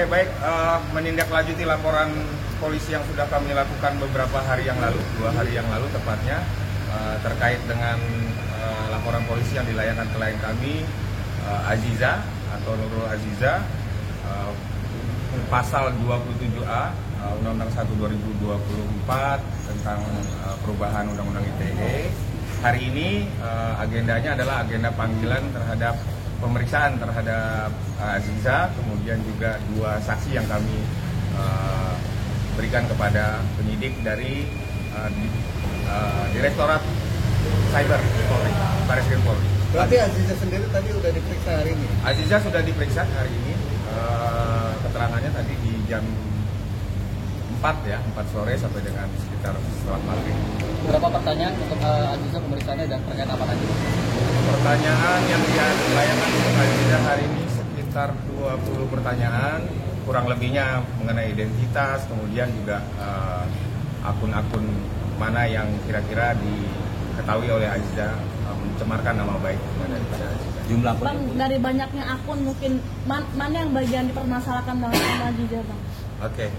Baik, menindaklanjuti laporan polisi yang sudah kami lakukan beberapa hari yang lalu, 2 hari yang lalu tepatnya, terkait dengan laporan polisi yang dilayangkan klien kami, Aziza atau Nurul Aziza, pasal 27A Undang-Undang 1 2024 tentang perubahan Undang-Undang ITE. Hari ini agendanya adalah agenda panggilan terhadap pemeriksaan terhadap Aziza, kemudian juga 2 saksi yang kami berikan kepada penyidik dari Direktorat Cyber Polri, Baris Krim Polri. Berarti Aziza sendiri tadi sudah diperiksa hari ini? Aziza sudah diperiksa hari ini, keterangannya tadi di jam 4 sore sampai dengan sekitar setelah maghrib. Berapa pertanyaan untuk Aziza pemeriksaannya dan terkait apa lagi? Pertanyaan yang dilayangkan untuk Aziza hari ini sekitar 20 pertanyaan, kurang lebihnya mengenai identitas, kemudian juga akun-akun mana yang kira-kira diketahui oleh Aziza mencemarkan nama baik daripada Aziza. Jumlah Bang, dari banyaknya akun mungkin mana yang bagian dipermasalahkan Bang sama Aziza Bang? Oke.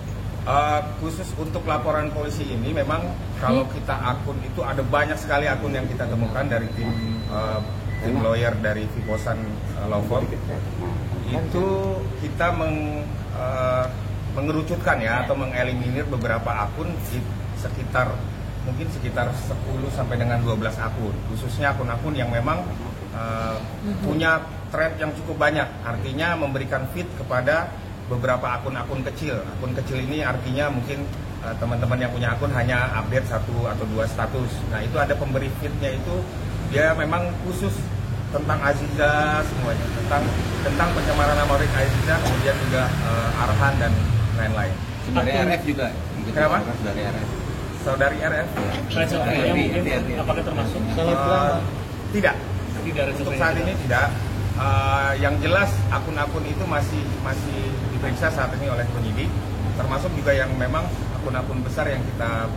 Khusus untuk laporan polisi ini memang kalau kita akun itu ada banyak sekali akun yang kita temukan dari tim lawyer dari Viposan Law Firm. Itu kita mengerucutkan atau mengeliminir beberapa akun sekitar 10 sampai dengan 12 akun, khususnya akun-akun yang memang punya thread yang cukup banyak, artinya memberikan feed kepada beberapa akun-akun kecil. Akun kecil ini artinya mungkin teman-teman yang punya akun hanya update 1 atau 2 status. Nah, itu ada pemberi feednya, itu dia memang khusus tentang Aziza semuanya, tentang pencemaran nama baik Aziza, kemudian juga Arhan dan lain-lain. Saudari RF juga. Kenapa? Saudari RF. Saudari RF. Apakah termasuk? Tidak. Untuk saat ini tidak. Yang jelas akun-akun itu masih diperiksa saat ini oleh penyidik, termasuk juga yang memang akun-akun besar yang kita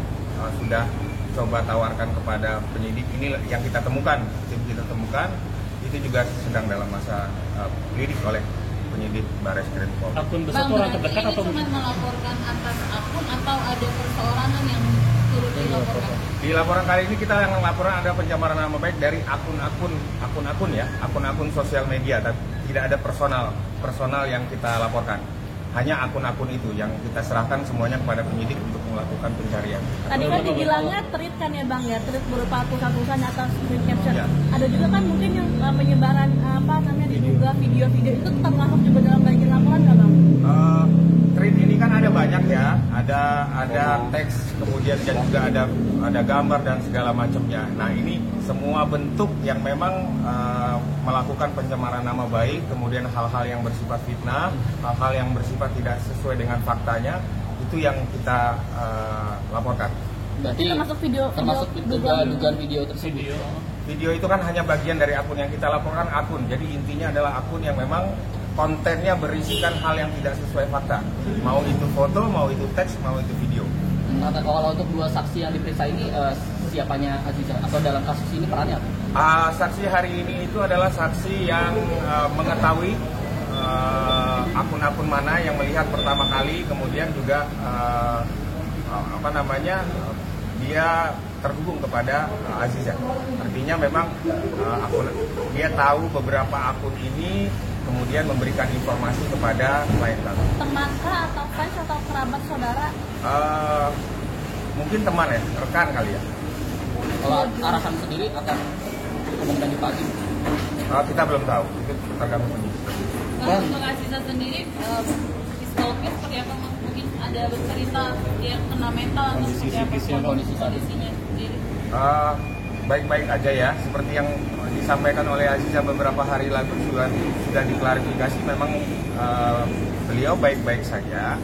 sudah coba tawarkan kepada penyidik ini yang kita temukan, itu juga sedang dalam masa lidik oleh penyidik Baris Krim Polri. Akun besar orang terdekat atau cuma melaporkan atas akun atau ada perseorangan yang turut dilaporkan? Di laporan kali ini kita yang melaporkan ada pencemaran nama baik dari akun-akun sosial media, tapi tidak ada personal yang kita laporkan. Hanya akun-akun itu yang kita serahkan semuanya kepada penyidik untuk melakukan pencarian. Tadi kan dibilangnya tweet kan ya Bang ya, tweet berupa tulisan atau screen caption. Ya. Ada juga kan mungkin yang penyebaran diduga video-video itu tetap masuk juga dalam bagian laporan nggak Bang? Tweet ini kan ada banyak ya, ada teks, kemudian juga ada gambar dan segala macamnya. Nah, ini semua bentuk yang memang melakukan pencemaran nama baik, kemudian hal-hal yang bersifat fitnah, hal-hal yang bersifat tidak sesuai dengan faktanya, itu yang kita laporkan. Berarti termasuk video dugaan video tersebut. Video itu kan hanya bagian dari akun yang kita laporkan akun. Jadi intinya adalah akun yang memang kontennya berisikan hal yang tidak sesuai fakta. Mau itu foto, mau itu teks, mau itu video. Nah, kalau untuk 2 saksi yang diperiksa ini siapanya Aziza atau dalam kasus ini perannya apa? Saksi hari ini itu adalah saksi yang mengetahui akun-akun mana yang melihat pertama kali, kemudian juga dia terhubung kepada Aziza. Artinya memang dia tahu beberapa akun ini, kemudian memberikan informasi kepada klien kami. Teman atau fans atau kerabat saudara? Mungkin teman ya, rekan kali ya. Kalau Arhan sendiri akan umumkan di pagi? Kita belum tahu, itu tergantung penyidik. Kalau untuk Aziza sendiri, psikologis seperti apa? Mungkin ada bercerita dia kena mental atau seperti apa kondisinya sendiri? Baik-baik aja ya, seperti yang disampaikan oleh Aziza beberapa hari lalu sudah diklarifikasi, memang beliau baik-baik saja.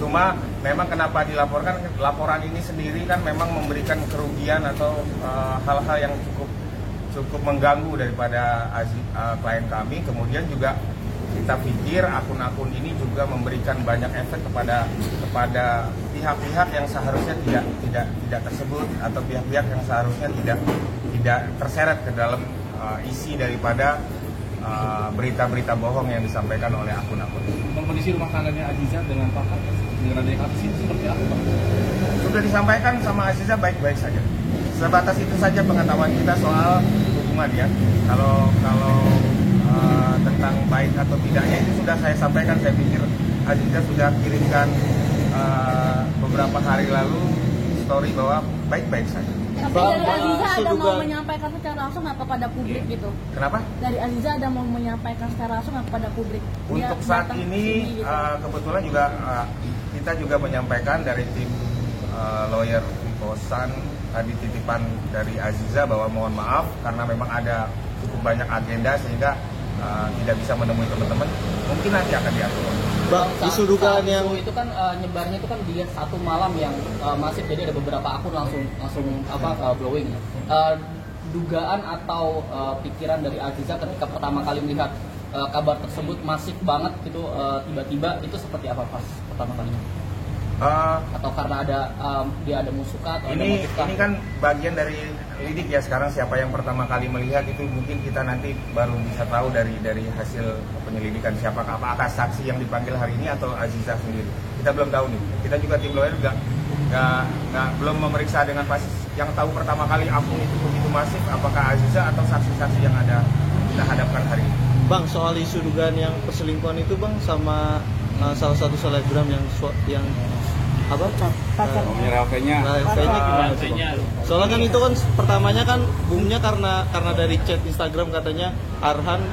Cuma memang kenapa dilaporkan, laporan ini sendiri kan memang memberikan kerugian atau hal-hal yang cukup mengganggu daripada klien kami. Kemudian juga kita pikir akun-akun ini juga memberikan banyak efek kepada pihak-pihak yang seharusnya tidak tersebut, atau pihak-pihak yang seharusnya tidak terseret ke dalam isi daripada berita-berita bohong yang disampaikan oleh akun-akun. Kondisi rumah tangganya Aziza dengan Papa dengan adanya kasus ini seperti apa, Bang? Sudah disampaikan sama Aziza baik-baik saja. Sebatas itu saja pengetahuan kita soal hubungan ya. Kalau tentang baik atau tidaknya itu sudah saya sampaikan. Saya pikir Aziza sudah kirimkan beberapa hari lalu story bahwa baik-baik saja. Tapi dari Aziza ada mau menyampaikan secara langsung apa pada publik gitu? Kenapa? Dari Aziza ada mau menyampaikan secara langsung apa pada publik? Untuk saat ini gitu. kebetulan juga kita juga menyampaikan dari tim lawyer Kosan tadi titipan dari Aziza bahwa mohon maaf karena memang ada cukup banyak agenda sehingga tidak bisa menemui teman-teman. Mungkin nanti akan diatur. Bang, isu dugaan yang itu kan nyebarnya itu kan dia satu malam yang masif, jadi ada beberapa akun langsung blowing. Dugaan atau pikiran dari Aziza ketika pertama kali melihat kabar tersebut masif banget gitu, tiba-tiba itu seperti apa pas pertama kalinya? Atau karena dia ada musuh kah? Ini kan bagian dari lidik ya. Sekarang siapa yang pertama kali melihat itu mungkin kita nanti baru bisa tahu dari hasil penyelidikan siapakah, apakah saksi yang dipanggil hari ini atau Aziza sendiri. Kita belum tahu nih. Kita juga tim lawyer belum memeriksa dengan pasti. Yang tahu pertama kali akun itu begitu masif apakah Aziza atau saksi-saksi yang ada kita hadapkan hari ini. Bang, soal isu dugaan yang perselingkuhan itu Bang sama salah satu selebgram yang apa? Rafaelnya gimana tuh, Bang? Soalnya kan itu kan pertamanya kan boomnya karena dari chat Instagram katanya Arhan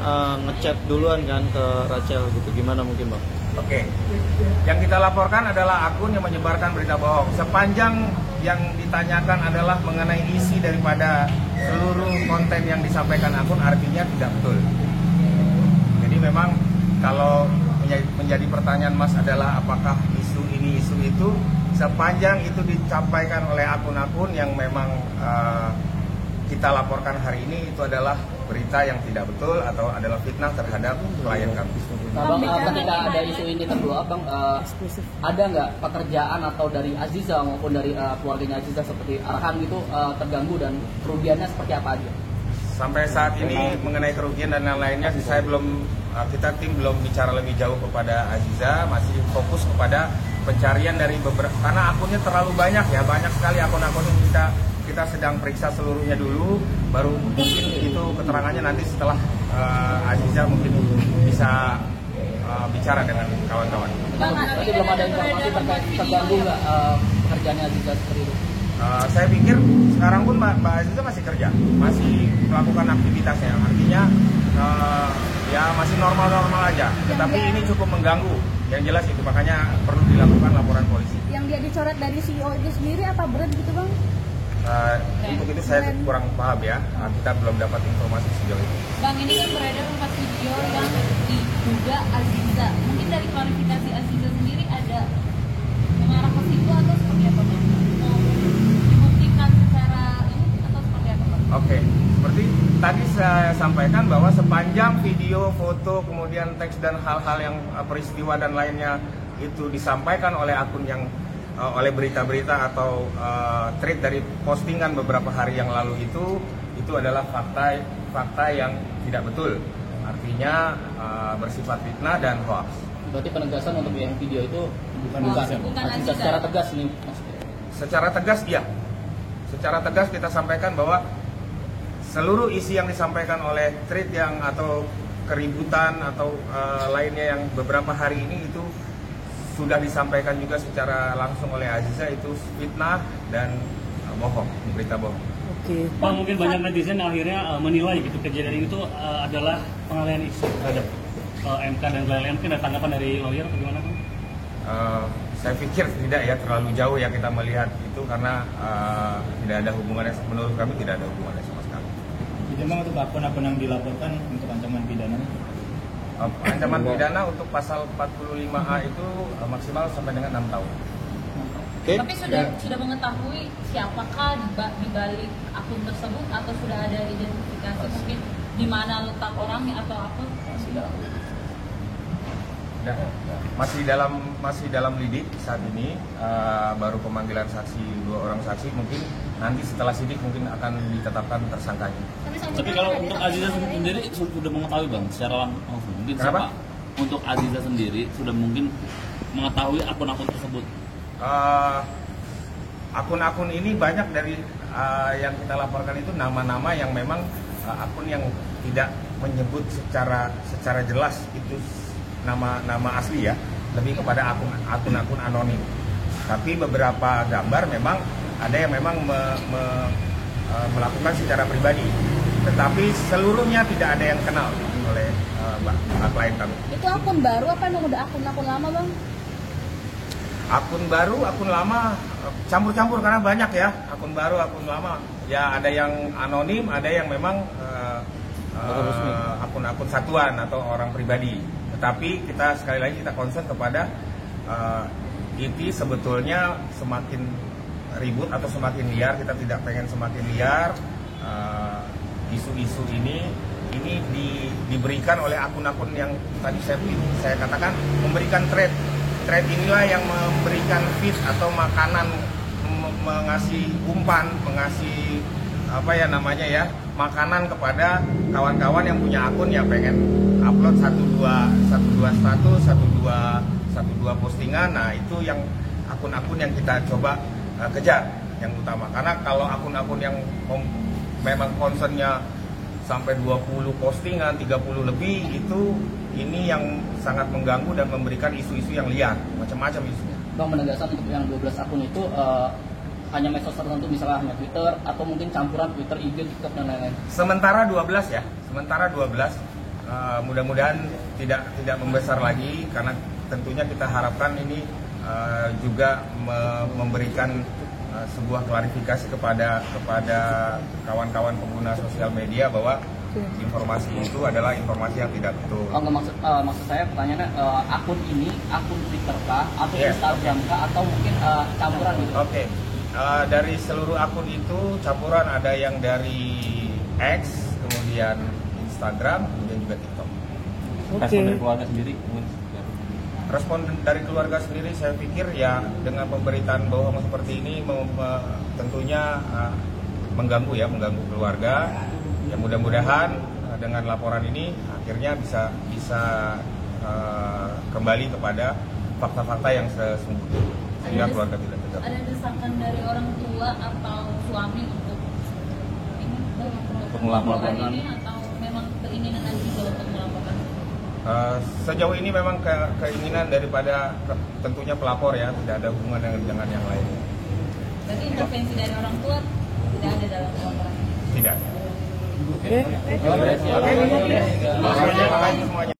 ngechat duluan kan ke Rachel gitu. Gimana mungkin Bang? Oke. Yang kita laporkan adalah akun yang menyebarkan berita bohong. Sepanjang yang ditanyakan adalah mengenai isi daripada seluruh konten yang disampaikan akun, artinya tidak betul. Jadi memang kalau menjadi pertanyaan Mas adalah apakah isu ini isu itu, sepanjang itu disampaikan oleh akun-akun yang memang kita laporkan hari ini itu adalah berita yang tidak betul atau adalah fitnah terhadap klien kami. Nah, Bang, ketika ada isu ini terbuka, Bang, ada nggak pekerjaan atau dari Aziza maupun dari keluarganya Aziza seperti Arhan gitu terganggu dan kerugiannya seperti apa aja? Sampai saat ini mengenai kerugian dan lain-lainnya kita tim belum bicara lebih jauh kepada Aziza, masih fokus kepada pencarian dari beberapa, karena akunnya terlalu banyak ya, banyak sekali akun-akun yang kita sedang periksa seluruhnya dulu, baru mungkin itu keterangannya nanti setelah Aziza mungkin bisa bicara dengan kawan-kawan. Tapi belum ada informasi terkait terganggu nggak pekerjaannya Aziza seperti itu? Saya pikir sekarang pun Mbak Aziza masih kerja, masih melakukan aktivitasnya, artinya ya masih normal-normal aja. Tetapi ini cukup mengganggu, yang jelas itu makanya perlu dilakukan laporan polisi. Yang dia dicoret dari CEO itu sendiri apa berat gitu Bang? Untuk itu saya kurang paham ya, kita belum dapat informasi sejauh ini. Bang, ini kan beredar 4 video yang diduga Aziza. Mungkin dari klarifikasi Aziza sendiri ada mengarah ke situ atau seperti apa Bang? Mau dibuktikan secara ini atau seperti apa Bang? Oke, seperti tadi saya sampaikan bahwa sepanjang video, foto, kemudian teks dan hal-hal yang peristiwa dan lainnya itu disampaikan oleh akun yang oleh berita-berita atau tweet dari postingan beberapa hari yang lalu itu adalah fakta yang tidak betul, artinya bersifat fitnah dan hoax. Berarti penegasan untuk yang video itu bukan Aziza secara tegas nih maksudnya? Secara tegas iya, secara tegas kita sampaikan bahwa seluruh isi yang disampaikan oleh tweet yang atau keributan atau lainnya yang beberapa hari ini itu sudah disampaikan juga secara langsung oleh Aziza itu fitnah dan bohong, berita bohong. Oke. Bang, mungkin banyak netizen yang akhirnya menilai gitu kejadian itu adalah pengalihan isu terhadap MK dan lain-lain. Mungkin ada tanggapan dari lawyer atau gimana Bang? Saya pikir tidak ya, terlalu jauh ya kita melihat itu karena tidak ada hubungannya, menurut kami tidak ada hubungannya sama sekali. Jadi memang untuk akun-akun yang dilaporkan untuk ancaman pidana? Ancaman pidana untuk pasal 45A itu maksimal sampai dengan 6 tahun. Okay. Tapi sudah mengetahui siapakah di balik akun tersebut atau sudah ada identifikasi mungkin di mana letak orangnya atau apa? Dan masih dalam lidik saat ini, baru pemanggilan saksi 2 orang saksi, mungkin nanti setelah sidik mungkin akan ditetapkan tersangkanya. Tapi kalau untuk Aziza sendiri sudah mengetahui bang secara langsung mungkin Kenapa? siapa untuk Aziza sendiri sudah mungkin mengetahui akun-akun tersebut. Akun-akun ini banyak dari yang kita laporkan itu nama-nama yang memang akun yang tidak menyebut secara jelas itu nama asli ya, lebih kepada akun-akun anonim. Tapi beberapa gambar memang ada yang memang melakukan secara pribadi, tetapi seluruhnya tidak ada yang kenal oleh klien kami. Itu akun baru apa emang udah akun lama bang? Akun baru, akun lama, campur-campur karena banyak ya, akun baru, akun lama. Ya ada yang anonim, ada yang memang akun-akun satuan atau orang pribadi. Tetapi kita sekali lagi kita concern kepada IT sebetulnya semakin ribut atau semakin liar. Kita tidak pengen semakin liar. Isu-isu ini diberikan oleh akun-akun yang tadi saya katakan memberikan thread inilah yang memberikan feed atau makanan, mengasih umpan, mengasih makanan kepada kawan-kawan yang punya akun yang pengen upload satu dua status, satu dua postingan. Nah itu yang akun-akun yang kita coba kejar yang utama, karena kalau akun-akun yang memang concernnya sampai 20 postingan, 30 lebih, ini yang sangat mengganggu dan memberikan isu-isu yang liar, macam-macam isunya. Bang, penegasan untuk yang 12 akun itu hanya medsos tertentu, misalnya hanya Twitter atau mungkin campuran Twitter, IG, TikTok dan lain-lain. Sementara 12 ya, mudah-mudahan tidak membesar lagi, karena tentunya kita harapkan ini juga memberikan sebuah klarifikasi kepada kawan-kawan pengguna sosial media bahwa informasi itu adalah informasi yang tidak betul. Oh, maksud saya pertanyaannya akun ini akun Twitter kah atau Instagram kah atau mungkin campuran gitu? Oke. Dari seluruh akun itu campuran, ada yang dari X, kemudian Instagram, kemudian juga TikTok. Respon dari keluarga sendiri? Respon dari keluarga sendiri saya pikir ya dengan pemberitaan bohong seperti ini tentunya mengganggu keluarga. Ya mudah-mudahan dengan laporan ini akhirnya bisa kembali kepada fakta-fakta yang sesungguhnya sehingga keluarga tidak tegak. Ada desakan dari orang tua atau suami untuk melaporkan ini atau memang keinginan Aziza untuk melaporkan? Sejauh ini memang keinginan daripada tentunya pelapor ya, tidak ada hubungan dengan yang lain. Berarti intervensi dari orang tua tidak ada dalam laporan? Tidak. Oke. Terima kasih semuanya.